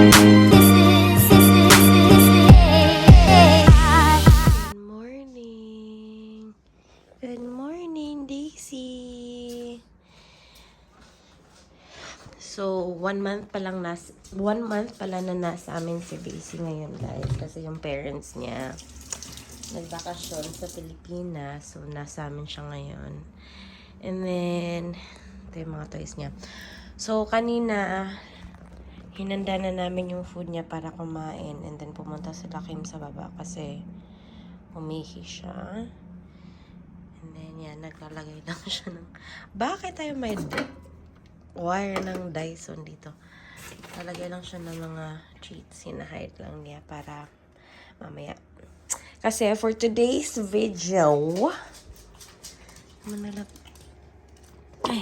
morning. Good morning, Daisy. So, 1 month pala na nasa amin si Daisy ngayon, guys. Kasi yung parents niya nagbakasyon sa Pilipinas. So, nasa amin siya ngayon. And then, ito yung mga toys niya. So, kanina, hinanda na namin yung food niya para kumain. And then, pumunta sila Kim sa baba kasi umihi siya. And then, yan, naglalagay lang siya ng... Bakit tayo may wire ng Dyson dito? Lalagay lang siya ng mga treats. Hinahide lang niya para mamaya. Kasi for today's video, okay,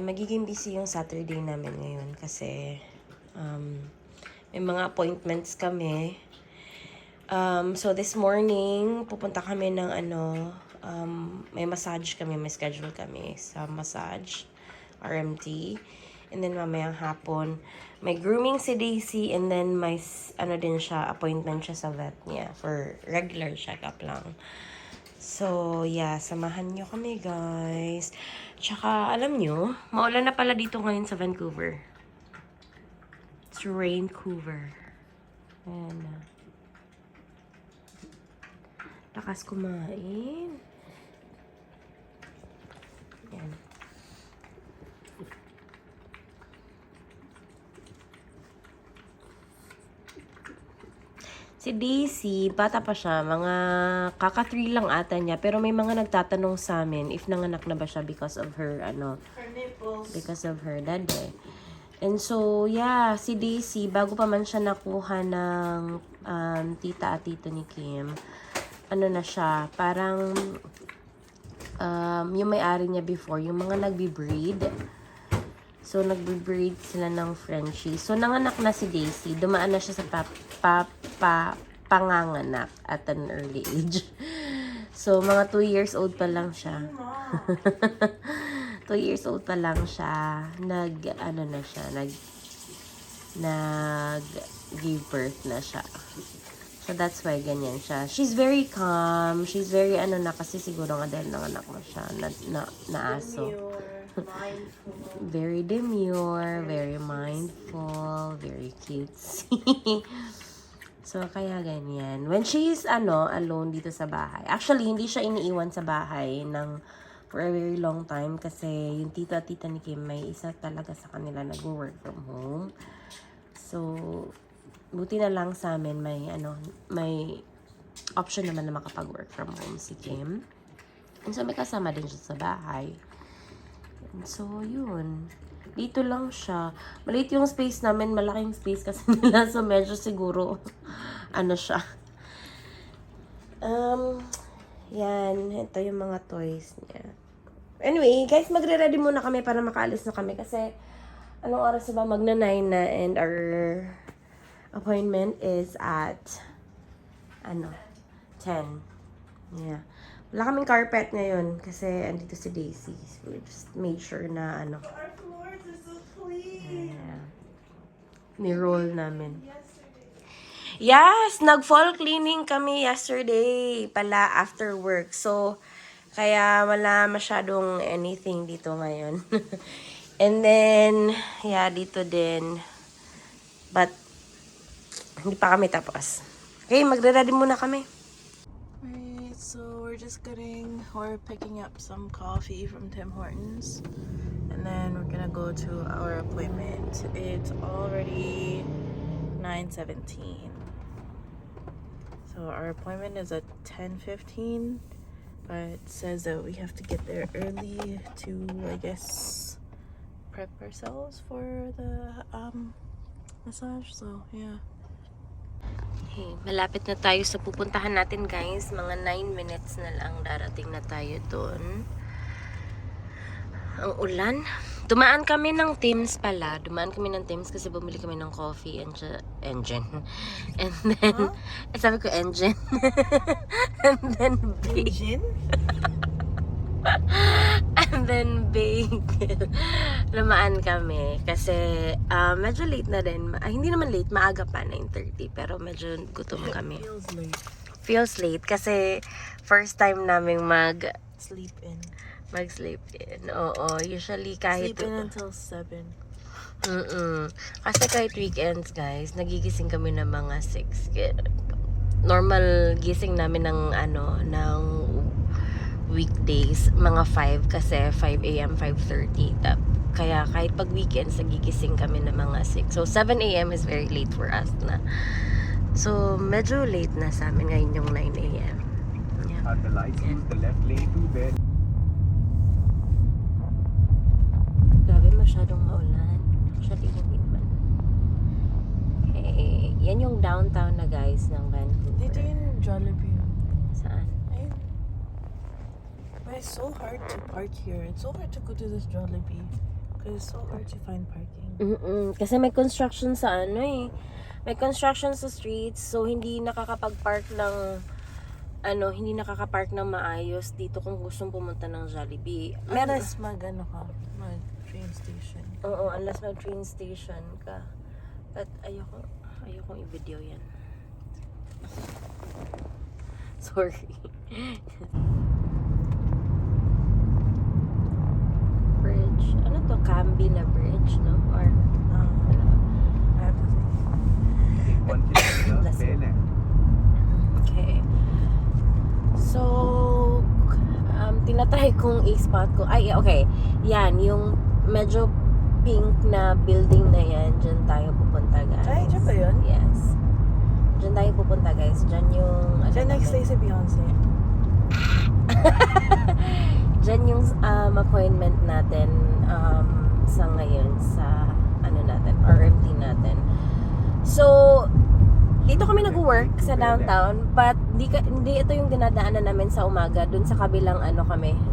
magiging busy yung Saturday namin ngayon kasi may mga appointments kami. So this morning, pupunta kami ng may massage kami, may schedule kami sa massage, RMT. And then mamayang hapon, may grooming si Daisy, and then may din siya, appointment siya sa vet niya for regular check-up lang. So, yeah, samahan nyo kami, guys. Tsaka, alam nyo, maulan na pala dito ngayon sa Vancouver. It's Raincouver. Ayan na. Lakas kumain. Ayan. Si Daisy, bata pa siya, mga kaka-3 lang ata niya. Pero may mga nagtatanong sa amin if nanganak na ba siya because of her, Her nipples. because of her daddy. And so, yeah, si Daisy, bago pa man siya nakuha ng tita at tito ni Kim, na siya, parang yung may-ari niya before, yung mga nagbe-breed. So, nagbe-breed sila ng Frenchie. So, nanganak na si Daisy. Dumaan na siya sa panganganak at an early age. So, mga 2 years old pa lang siya. 2 years old pa lang siya. Nag-give birth na siya. So, that's why ganyan siya. She's very calm. She's very, kasi siguro nga dahil nanganak na siya na aso. Mindful. Very demure, very mindful, very cutesy. So, kaya ganyan. When she's, alone dito sa bahay. Actually, hindi siya iniiwan sa bahay for a very long time kasi yung tito at tita ni Kim, may isa talaga sa kanila nag-work from home. So, buti na lang sa amin may option naman na makapag-work from home si Kim. And so, may kasama din siya sa bahay. And so, yun. Dito lang siya. Maliit yung space namin. Malaking space kasi nila. So, medyo siguro, siya. Yan. Ito yung mga toys niya. Anyway, guys, magre-ready muna kami para makaalis na kami. Kasi, anong oras na ba? Magna-9 na. And our appointment is at, 10. Yeah. Wala kaming carpet ngayon kasi andito si Daisy. So, we just made sure na Our floors are so clean. Yeah. Ni-roll namin. Yesterday. Yes! Nag-fall cleaning kami yesterday pala after work. So, kaya wala masyadong anything dito ngayon. And then, yeah, dito din. But, hindi pa kami tapos. Okay, magre-ready muna kami. Right, so we're picking up some coffee from Tim Hortons. And then we're gonna go to our appointment. It's already 9:17. So our appointment is at 10:15. But it says that we have to get there early to, I guess, prep ourselves for the massage. So yeah. Okay, malapit na tayo sa pupuntahan natin, guys. Mga 9 minutes na lang darating na tayo doon. Ang ulan. Dumaan kami ng Tim's pala. Dumaan kami ng Tim's kasi bumili kami ng coffee and engine. And then, sabi ko engine. And then, Engine? And And then, lamaan kami. Kasi, medyo late na rin. Hindi naman late, maaga pa, 9:30. Pero medyo gutom kami. Feels late. Feels late kasi first time naming Sleep in. mag-sleep in. Oo, usually kahit... Sleep in until 7. Kasi kahit weekends, guys, nagigising kami ng mga 6. Normal gising namin ng weekdays, mga 5 kasi 5 a.m., 5:30. Kaya kahit pag weekends, nagigising kami ng mga 6. So, 7 a.m. is very late for us na. So, medyo late na sa amin ngayon yung 9 a.m. Yeah. At the lights, use the left lane to bed. Grabe, masyadong maulan. Actually, hindi naman. Okay. Yan yung downtown na, guys, ng Vancouver. Dito yung Jollibee. Saan? Ayun. But it's so hard to park here. It's so hard to go to this Jollibee. Because it's so hard to find parking. Kasi may construction sa may construction sa streets, so hindi nakakapag-park ng hindi nakakapark ng maayos dito kung gustong pumunta ng Jollibee. Unless mag train station. Oo, unless mag train station ka. But ayokong i-video yan. Sorry. Bridge. Ano to? Camby na bridge, no? Or I have to think. Take 1 kilometer, Bless you. stay left. Okay. So, tinatry kong i-spot ko. Ay, okay. Yan, yung medyo pink na building na yan. Diyan tayo pupunta, guys. Ay, dyan ba yun? Yes. Diyan tayo pupunta, guys. Diyan yung... Diyan next day si Beyonce. Diyan yung appointment natin sa ngayon sa natin, RMT natin. So, dito kami nag-work sa downtown, but hindi ito yung dinadaanan namin sa umaga. Doon sa kabilang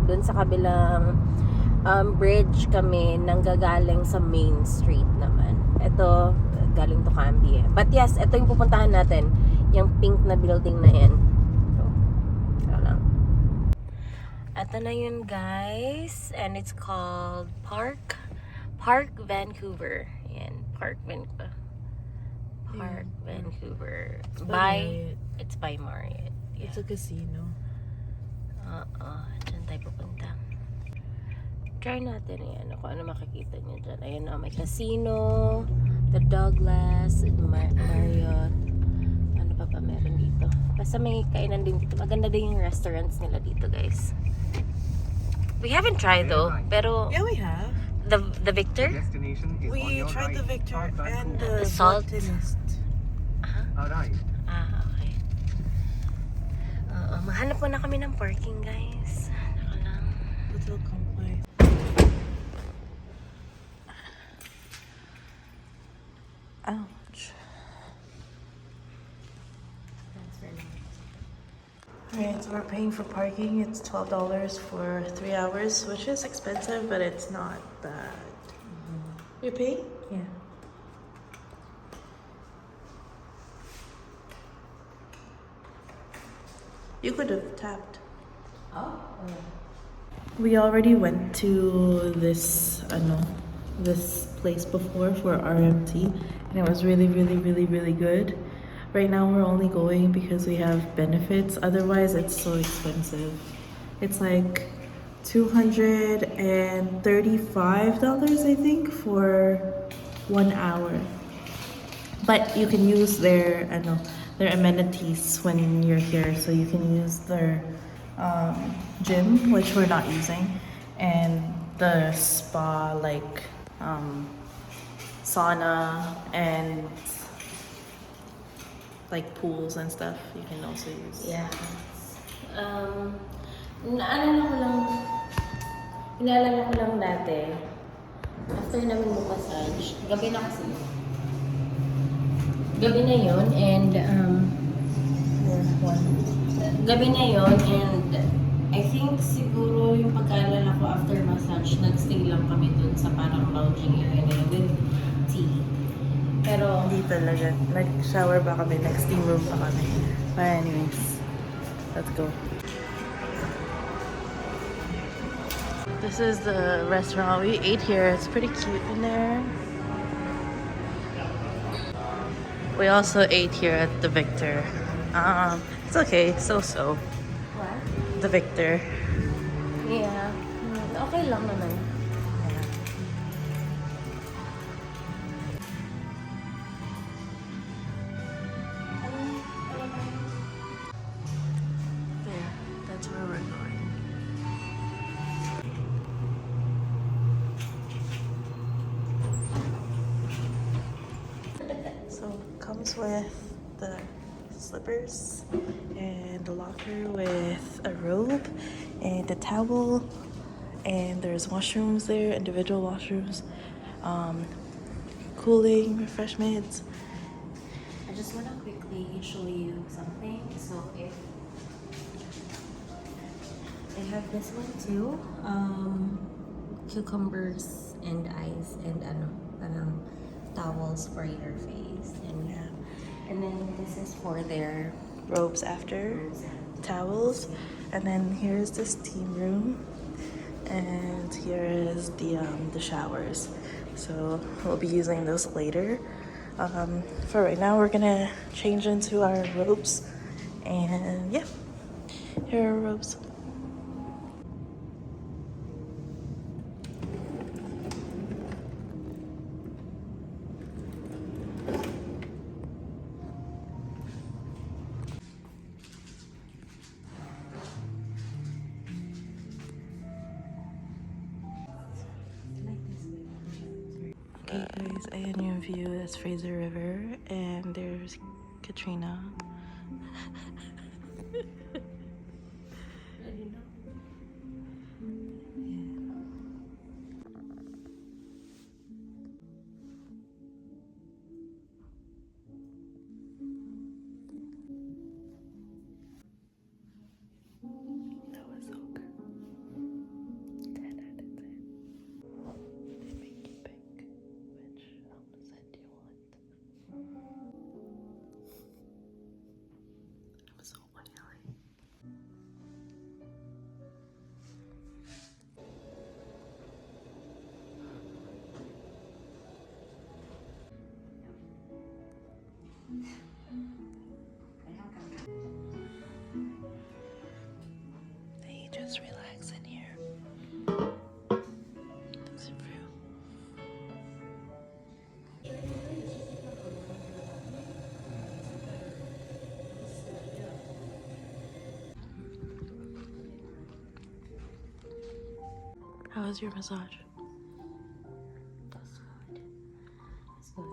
doon sa kabilang bridge kami nang gagaling sa main street naman. Ito galing to Cambie. But yes, ito yung pupuntahan natin, yung pink na building na yan. So, lang. Ito na yun, guys, and it's called Park Vancouver. Yan, Park Vancouver. It's by Marriott. Yeah. It's a casino. Diyan tayo pupunta. Try natin yan. Kung ano makikita niyo dyan. Ayun na, may casino, the Douglas, Marriott. Ano pa meron dito? Basta may kainan din dito. Maganda din yung restaurants nila dito, guys. We haven't tried though. Pero Yeah, we have. the Victor? Destination is on We your tried right. the Victor Start and Vancouver. the Salt. Botanist. Arrive. Okay. Mahanap muna kami ng parking, guys. Naka lang. Little complex. Ouch. Alright, so we're paying for parking. It's $12 for 3 hours, which is expensive, but it's not bad. You're paying? Yeah. You could have tapped. Oh. We already went to this place before for RMT, and it was really good. Right now we're only going because we have benefits. Otherwise, it's so expensive. It's like $235, I think, for 1 hour. But you can use their amenities when you're here. So you can use their gym, which we're not using, and the spa, like sauna and like pools and stuff. You can also use. Yeah. Inaalala ko lang dati, after namin mag-massage, gabi na kasi. Gabi na yun, and gabi na yun, and I think siguro yung pagkaalala ko after massage, nagstay lang kami dun sa parang lounging area nila with tea. Pero, Hindi talaga. Nag-shower pa kami, nag-steam room pa kami. But anyways, let's go. ito This is the restaurant we ate here. It's pretty cute in there. We also ate here at the Victor. It's okay, so-so. What? The Victor. Yeah. Okay lang naman. There, that's where we're going. So comes with the slippers and the locker with a robe and a towel, and there's washrooms there, individual washrooms, cooling refreshments. I just want to quickly show you something. So if I have this one too, cucumbers and ice and parang towels for your face, and and then this is for their Robes after, towels, and then here's the steam room, and here is the showers. So we'll be using those later. For right now, we're gonna change into our robes, and yeah, here are our robes. Okay guys, ayan yung view. That's Fraser River, and there's Katrina. That was so good. 10 out of 10. They make you pick which scent you want. I'm so oily. They just relax in here. That's it for you. How was your massage? That's good. That's good.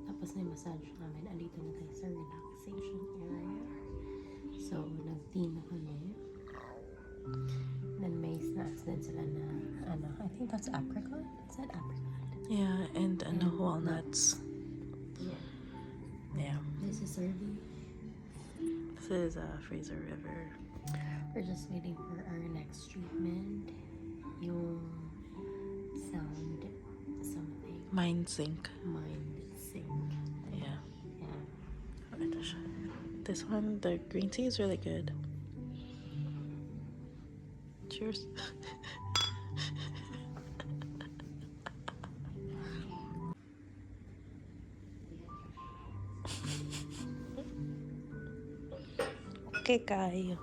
Tapos na yung massage namin. Andito na tayo sa relaxation area. So, nag-tea na kami. Then may snacks din sila na, I think that's apricot. Is that apricot? Yeah, and walnuts. Yeah. Yeah. This is Serbi. This is Fraser River. We're just waiting for our next treatment. Yung sound something. Mind sync. Mind sync. Yeah. Yeah. Ito siya. This one, the green tea is really good. Cheers. Okay, kayo.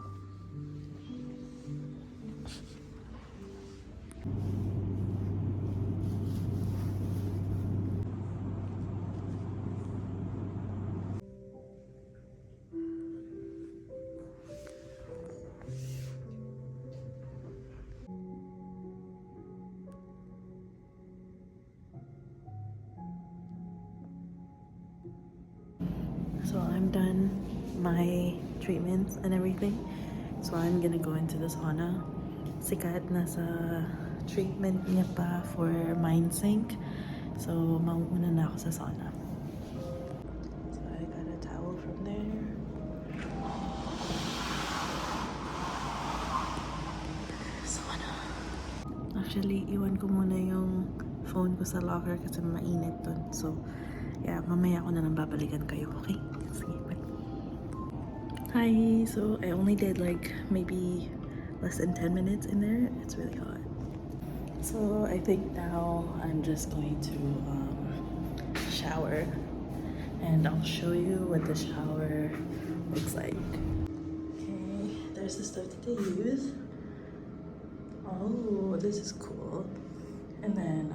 So I'm done my treatments and everything. So I'm gonna go into the sauna. Sikat nasa treatment niya pa for mind sync. So mauuna na ako sa sauna. So I got a towel from there. Sauna. Actually, iwan ko muna yung phone ko sa locker kasi mainit dun. So yeah, mamaya ako na lang babalikan kayo, okay? Sige, bye. Hi, so I only did like maybe less than 10 minutes in there. It's really hot. So I think now I'm just going to shower, and I'll show you what the shower looks like. Okay, there's the stuff that they use. Oh, this is cool. And then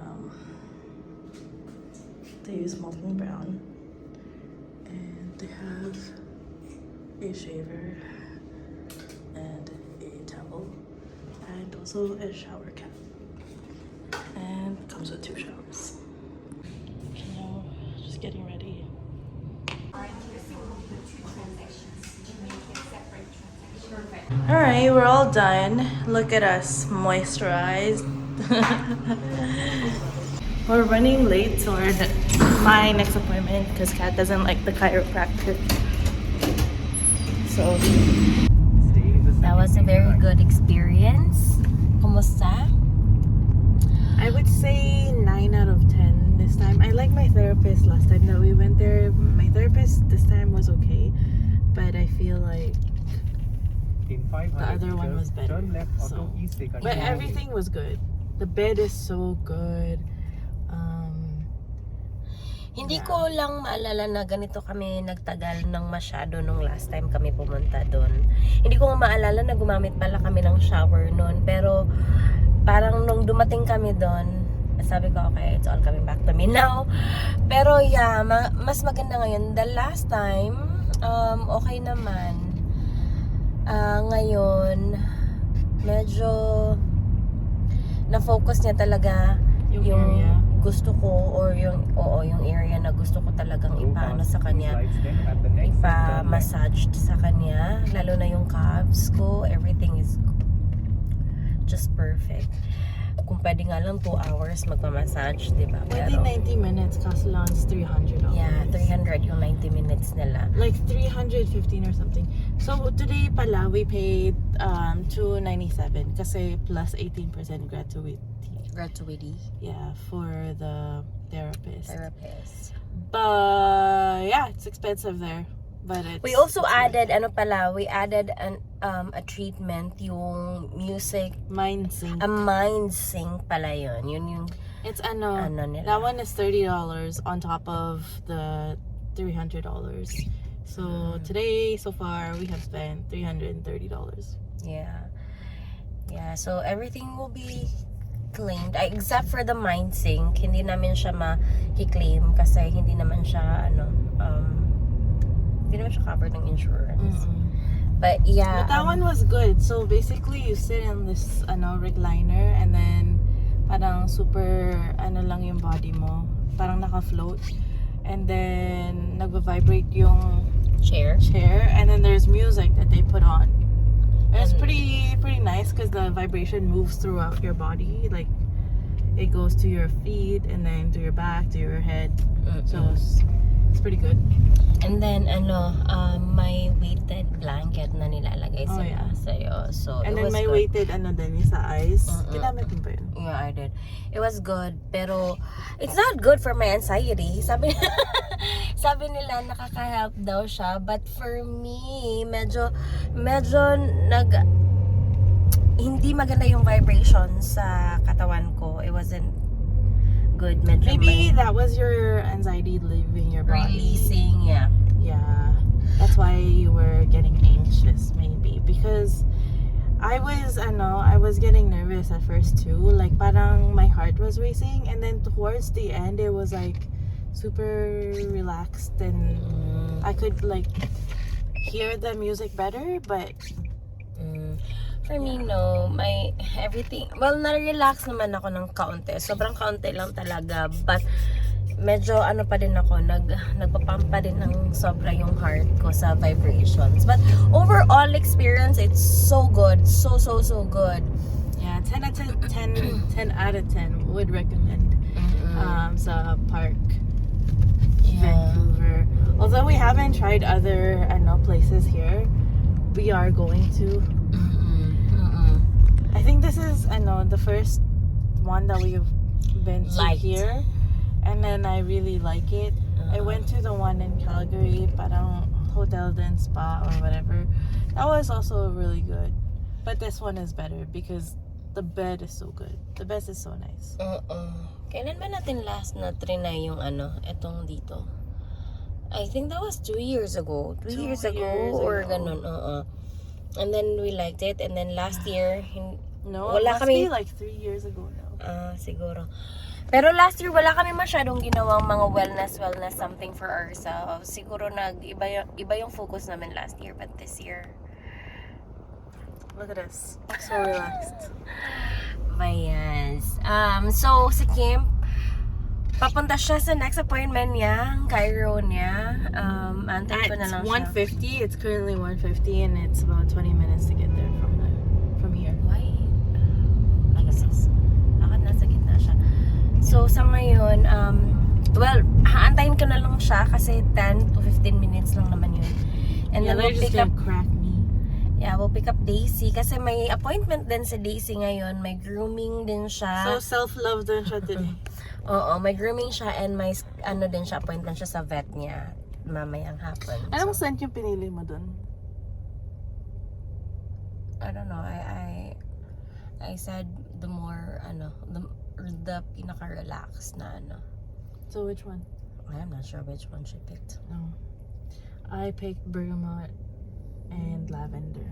they use Molten Brown, and they have a shaver and a towel, and also a shower cap. And it comes with 2 showers. So now, just getting ready. Alright, we're all done. Look at us, moisturized. We're running late toward my next appointment because Kat doesn't like the chiropractor. So, Stay in the That was a second very lane. good experience. Kumusta? I would say 9 out of 10 this time. I like my therapist last time that we went there. My therapist this time was okay, but I feel like In 500 the other one meters, was better, Turn left so- onto East Second but Avenue. everything was good. The bed is so good. Hindi ko lang maalala na ganito kami nagtagal ng masyado nung last time kami pumunta doon. Hindi ko nga maalala na gumamit pala kami ng shower noon. Pero parang nung dumating kami doon, sabi ko, okay, it's all coming back to me now. Pero yeah, mas maganda ngayon. The last time, okay naman. Ngayon, medyo na-focus niya talaga Yung yung area. gusto ko, or yung area na gusto ko talagang Go ipaano past sa kanya, these lights, then at the next turn left. ipa-massage sa kanya, lalo na yung calves ko. Everything is just perfect. Kung pwede nga lang 2 hours magpa-massage, diba? Pwede 90 minutes, kaso lang it's $300. yeah, 300 yung 90 minutes nila. Like 315 or something. So today pala we paid $297 kasi plus 18% Gratuity yeah, for the therapist. But yeah, it's expensive there. But it's, We also it's added, we added a treatment, yung music, mind sync. a mind sync pala yun. Yun yung It's ano nila. that one is $30 on top of the $300. So today so far we have spent $330. Yeah. Yeah, so everything will be claimed. Except for the mind sync, hindi namin siya ma-claim kasi hindi naman siya hindi naman siya covered ng insurance. But yeah, But that one was good. So basically, you sit in this recliner, and then parang super lang yung body mo, parang naka-float, and then nagva-vibrate yung chair. and then there's music that they put on. And it's And- pretty nice because the vibration moves throughout your body, like it goes to your feet and then to your back, to your head. So it's pretty good. And then may weighted blanket na nilalagay Oh, sila yeah. sa'yo. So And it then was may good. weighted din sa eyes. Mm-mm. Ginamit mo ba yun? Yeah, I did. It was good, pero it's not good for my anxiety. Sabi nila nakaka-help daw siya, but for me, medyo hindi maganda yung vibration sa katawan ko. It wasn't good. Medyo Maybe that was your anxiety leaving your body. releasing, yeah. Yeah, that's why you were getting anxious, maybe, because I was getting nervous at first too. Like parang my heart was racing, and then towards the end it was like super relaxed, and I could like hear the music better. But For me, no. My everything, well, na-relax naman ako ng kaunti. Sobrang kaunti lang talaga. But medyo pa din ako, nagpapump pa din ng sobra yung heart ko sa vibrations. But overall experience, it's so good. So good. yeah, 10 out of 10 would recommend sa park. Vancouver. Although we haven't tried other places here, we are going to. I think this is the first one that we've been to Liked. here, and then I really like it. I went to the one in Calgary, parang Hotel and Spa or whatever. That was also really good. But this one is better because the bed is so good. The bed is so nice. Kailan ba natin last na trinay yung etong dito? I think that was 2 years ago. 2 years ago or ganun. And then we liked it. And then last year, No, wala it must kami, be like 3 years ago now. siguro. Pero last year, wala kami masyadong ginawang mga wellness, something for ourselves. Siguro iba yung focus namin last year. But this year, Look at this. So relaxed. Yes. So, si Kim, papunta siya sa next appointment niya, Cairo niya. Antayin ko na lang siya. 1:50. It's currently 1:50 and it's about 20 minutes to get there from here. Why? Jesus. Bakit nasa gitna siya? So, sa ngayon, well, haantayin ko na lang siya kasi 10 to 15 minutes lang naman yun. And Yeah, then they're we'll just pick up, gonna crack me. yeah, we'll pick up Daisy kasi may appointment din si Daisy ngayon. May grooming din siya. So self-love din siya today. Oo, may grooming siya and may din siya, appointment siya sa vet niya mamayang hapon. Anong scent yung pinili mo dun? I don't know. I said the more the pinaka-relaxed na So which one? I'm not sure which one she picked. No. I picked bergamot and lavender.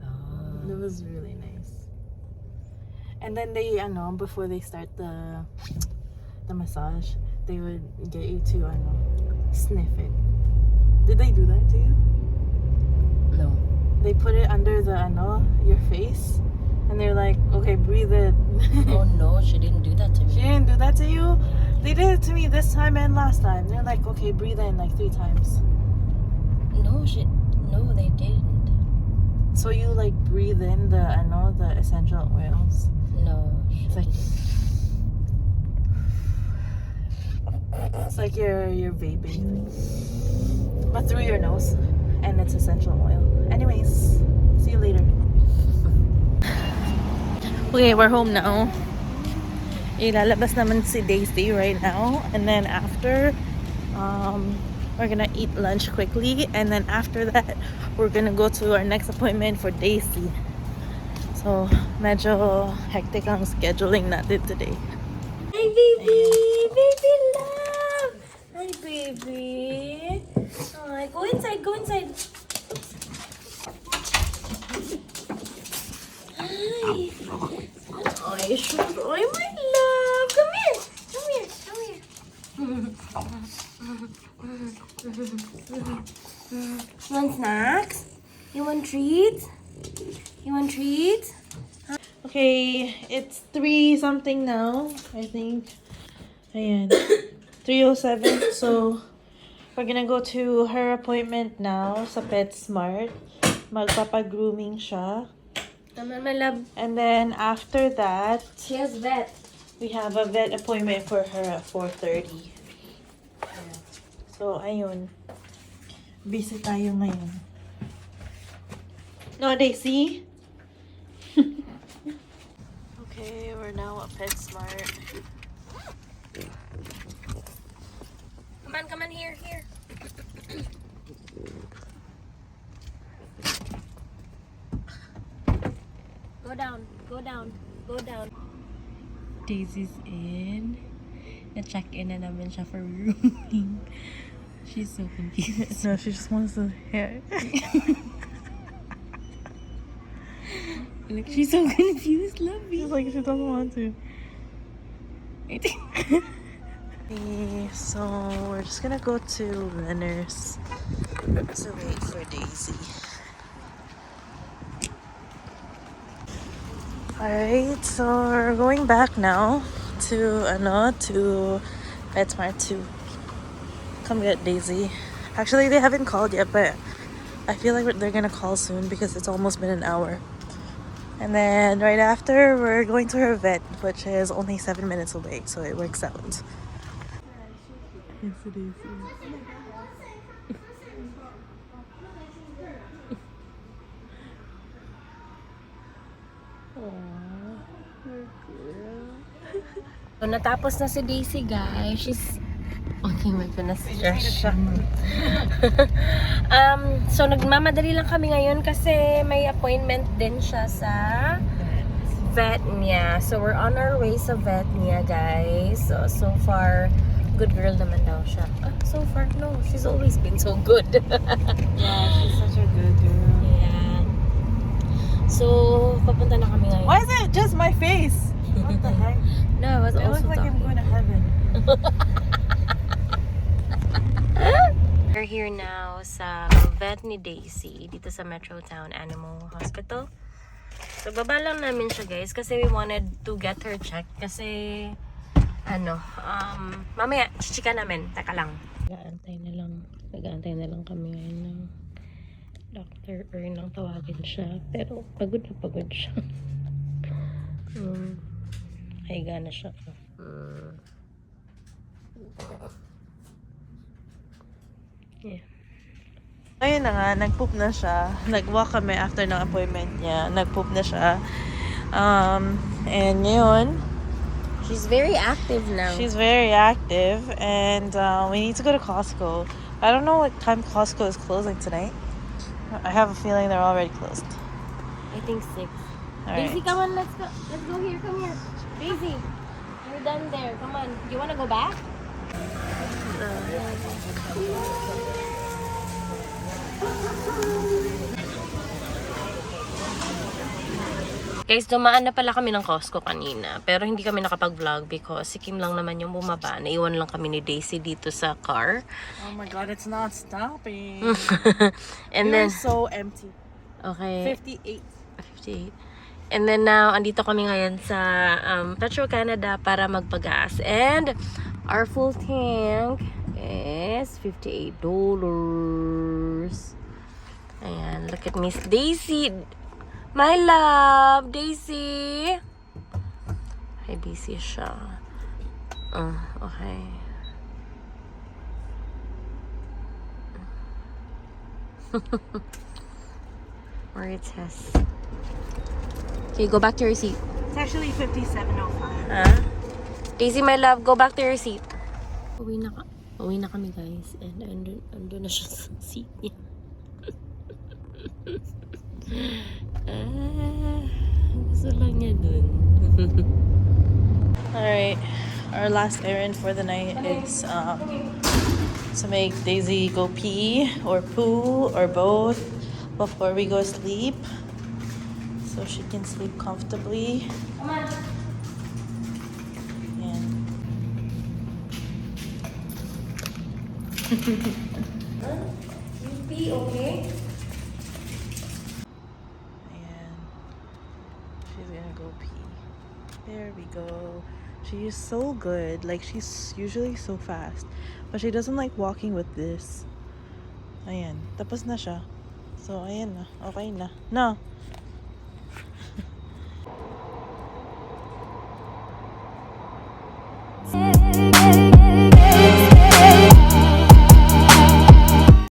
Oh. It was really nice. And then they, before they start the massage, they would get you to, sniff it. Did they do that to you? No. They put it under the, your face, and they're like, okay, breathe it. Oh no, she didn't do that to She me. didn't do that to you? They did it to me this time and last time. They're like, okay, breathe in like 3 times. No, they didn't. So you like breathe in the essential oils. No. It's like you're vaping, but through your nose, and it's essential oil. Anyways, see you later. Okay, we're home now. Ilalabas naman si Daisy right now, and then after, we're gonna eat lunch quickly, and then after that, we're gonna go to our next appointment for Daisy. So, medyo hectic ang scheduling natin today. Hi, baby! Baby love! Hi, baby! Hi, go inside, go inside. Hi! Ay, sure. Ay, my love! Come here! Come here! Come here! You want snacks? You want treats? You want treats? Okay, it's 3 something now, I think. Ayan. 3:07. So, we're gonna go to her appointment now sa PetSmart. Magpapa-grooming siya. Tama, my love. And then, after that, She has vet. we have a vet appointment for her at 4:30. So, ayun. Busy tayo ngayon. No, Daisy? Okay, we're now at PetSmart. Come on, here. Go down, go down, go down. Daisy's in. Na-check-in na namin siya for rooming. She's so confused. No, she just wants the hair. Look, she's so confused, lovey. She's like, she doesn't want to. Okay, so we're just gonna go to Renner's to wait for Daisy. Alright, so we're going back now to PetSmart to come get Daisy. Actually, they haven't called yet, but I feel like they're gonna call soon because it's almost been an hour. And then right after, we're going to her vet, which is only 7 minutes away, so it works out. Yes, it is. So, natapos na si Daisy, guys. Okay, may pinastress siya. So, nagmamadali lang kami ngayon kasi may appointment din siya sa vet niya. So, we're on our way sa vet niya, guys. So far, good girl naman daw siya. So far, no. She's always been so good. Yeah, she's such a good girl. Yeah. So, papunta na kami ngayon. Why is it just my face? What the heck? No, I was I also look like I'm talking. going to heaven. We're here now sa vet ni Daisy dito sa Metrotown Animal Hospital. So, baba lang namin siya, guys, kasi we wanted to get her checked kasi mamaya, chichika namin. Teka lang. Nag-aantay na lang kami ngayon ng doctor or nang tawagin siya. Pero, pagod na pagod siya. Higa na siya. Yeah. Ayun na nga, nag-poop na siya. Nag-walk kami after ng appointment niya. Nag-poop na siya. And ngayon, She's very active now. she's very active. And we need to go to Costco. I don't know what time Costco is closing tonight. I have a feeling they're already closed. I think 6. Alright. Daisy, come on, let's go. Let's go here. Come here. Daisy, you're done there. Come on. You wanna go back? Guys, dumaan na pala kami ng Costco kanina. Pero hindi kami nakapag-vlog because si Kim lang naman yung bumaba. Naiwan lang kami ni Daisy dito sa car. Oh my god, it's not stopping. And then, so empty. okay. 58. 58. And then now, andito kami ngayon sa Petro Canada para magpagas. And our full tank is $58. Ayan, look at Miss Daisy. My love, Daisy. Hi, busy siya. Okay. Or it says. Okay, go back to your seat. It's actually 57.05. Huh? Daisy, my love, go back to your seat. Uwi na kami, guys. And andun na siya sa seat niya. Gusto lang niya dun. Alright, our last errand for the night is to make Daisy go pee or poo or both before we go sleep so she can sleep comfortably. Come on. And You pee, okay? and she's gonna go pee. There we go. She is so good. Like, she's usually so fast, but she doesn't like walking with this. Ayan, tapos na siya. So ayan na, okay na. No.